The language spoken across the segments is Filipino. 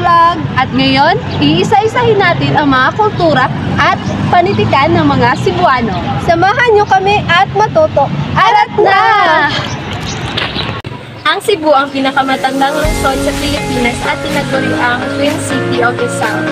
vlog! At ngayon, iisa-isahin natin ang mga kultura at panitikan ng mga Cebuano. Samahan nyo kami at matuto. Arat na! Ang Cebu ang pinakamatandang lungsod sa Pilipinas at tinaguri ang Twin City of the South.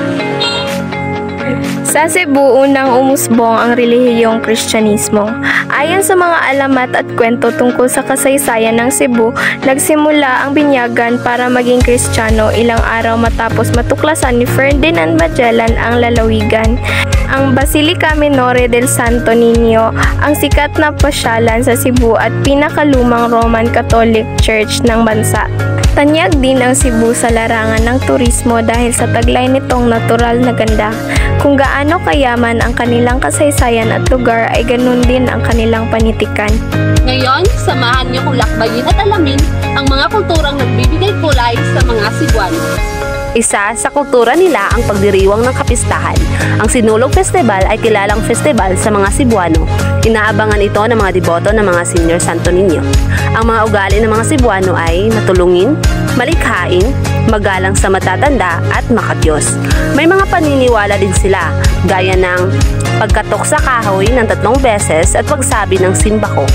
Sa Cebu, unang umusbong ang relihiyong Kristyanismo. Ayon sa mga alamat at kwento tungkol sa kasaysayan ng Cebu, nagsimula ang binyagan para maging Kristiyano ilang araw matapos matuklasan ni Ferdinand Magellan ang lalawigan. Ang Basilica Minore del Santo Niño, ang sikat na pasyalan sa Cebu at pinakalumang Roman Catholic Church ng bansa. Tanyag din ang Cebu sa larangan ng turismo dahil sa taglay nitong natural na ganda. Kung gaano kayaman ang kanilang kasaysayan at lugar ay ganun din ang kanilang panitikan. Ngayon, samahan niyo kong lakbayin at alamin ang mga kulturang nagbibigay kulay sa mga Cebuano. Isa sa kultura nila ang pagdiriwang ng kapistahan. Ang Sinulog Festival ay kilalang festival sa mga Cebuano. Inaabangan ito ng mga deboto ng mga Senior Santo Niño. Ang mga ugali ng mga Cebuano ay matulungin, malikhain, magalang sa matatanda at makadiyos. May mga paniniwala din sila, gaya ng pagkatok sa kahoy ng 3 beses at pagsabi ng simbako.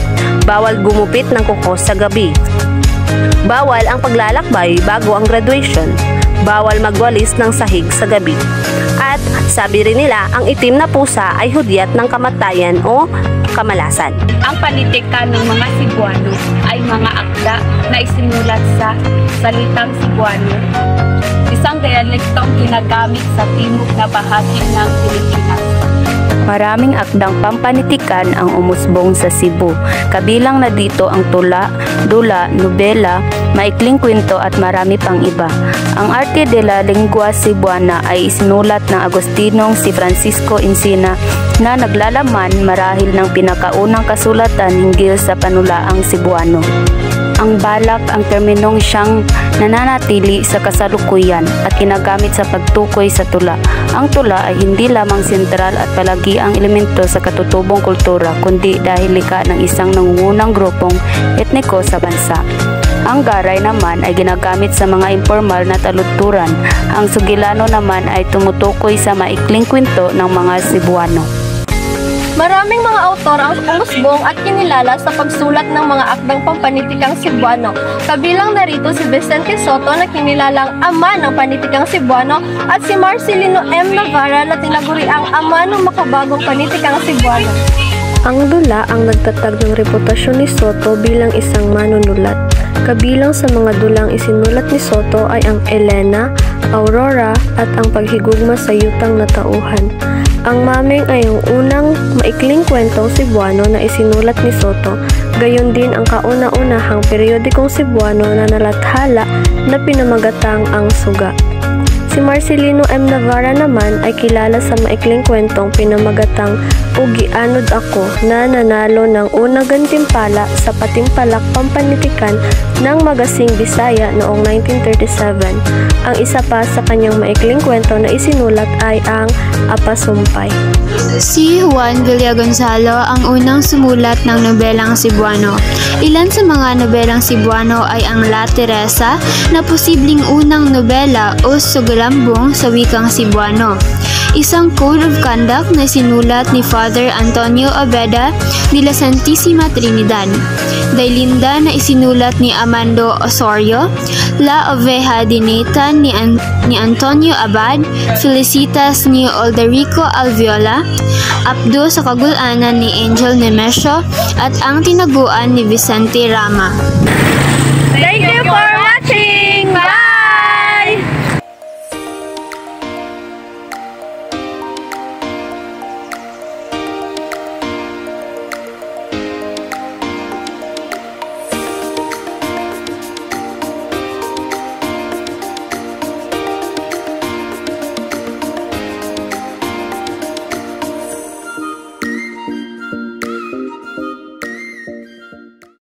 Bawal gumupit ng kuko sa gabi. Bawal ang paglalakbay bago ang graduation. Bawal magwalis ng sahig sa gabi. At sabi rin nila, ang itim na pusa ay hudyat ng kamatayan o kamalasan. Ang panitikan ng mga Cebuano ay mga akda na isinulat sa salitang Cebuano, isang dialektong ginagamit sa timog na bahagi ng Pilipinas. Maraming akdang pampanitikan ang umusbong sa Cebu. Kabilang na dito ang tula, dula, nobela, maikling kwento at marami pang iba. Ang Arte de la Lengua Cebuana ay isinulat ng Agustinong si Francisco Encina na naglalaman marahil ng pinakaunang kasulatan hinggil sa panulaang Cebuano. Ang balak ang terminong siyang nananatili sa kasalukuyan at ginagamit sa pagtukoy sa tula. Ang tula ay hindi lamang sentral at palagi ang elemento sa katutubong kultura, kundi dahil likha ng isang nangungunang grupong etniko sa bansa. Ang garay naman ay ginagamit sa mga informal na taludturan. Ang sugilano naman ay tumutukoy sa maikling kwento ng mga Cebuano. Maraming mga autor ang umusbong at kinilala sa pagsulat ng mga akdang pampanitikang Cebuano. Kabilang narito si Vicente Soto na kinilalang ama ng panitikang Cebuano at si Marcelino M. Navarra na tinaguri ang ama ng makabagong panitikang Cebuano. Ang dula ang nagtatag ng reputasyon ni Soto bilang isang manunulat. Kabilang sa mga dulang isinulat ni Soto ay ang Elena, Aurora at ang paghigugma sa yutang na tauhan. Ang Mameng ay ang unang maikling kwentong Cebuano na isinulat ni Soto, gayon din ang kauna-unahang periodikong Cebuano na nalathala na pinamagatang Ang Suga. Si Marcelino M. Navarra naman ay kilala sa maikling kwentong pinamagatang Ugi Anod Ako na nanalo ng unang gantimpala sa patimpalak pampanitikan ng Magasing Bisaya noong 1937. Ang isa pa sa kanyang maikling kwento na isinulat ay ang Apasumpay. Si Juan Villagonzalo ang unang sumulat ng nobelang Cebuano. Ilan sa mga nobelang Cebuano ay ang La Teresa na posibleng unang nobela o sugalambong sa wikang Cebuano. Isang code of conduct na sinulat ni Father Antonio Obeda de la Santísima Trinidad. Dailinda na isinulat ni Amando Osorio, La Oveja Dineta ni Antonio Abad, Felicitas ni Alderico Alviola, Abdo sa Kagulanan ni Angel Nemesio at ang Tinaguan ni Vicente Rama.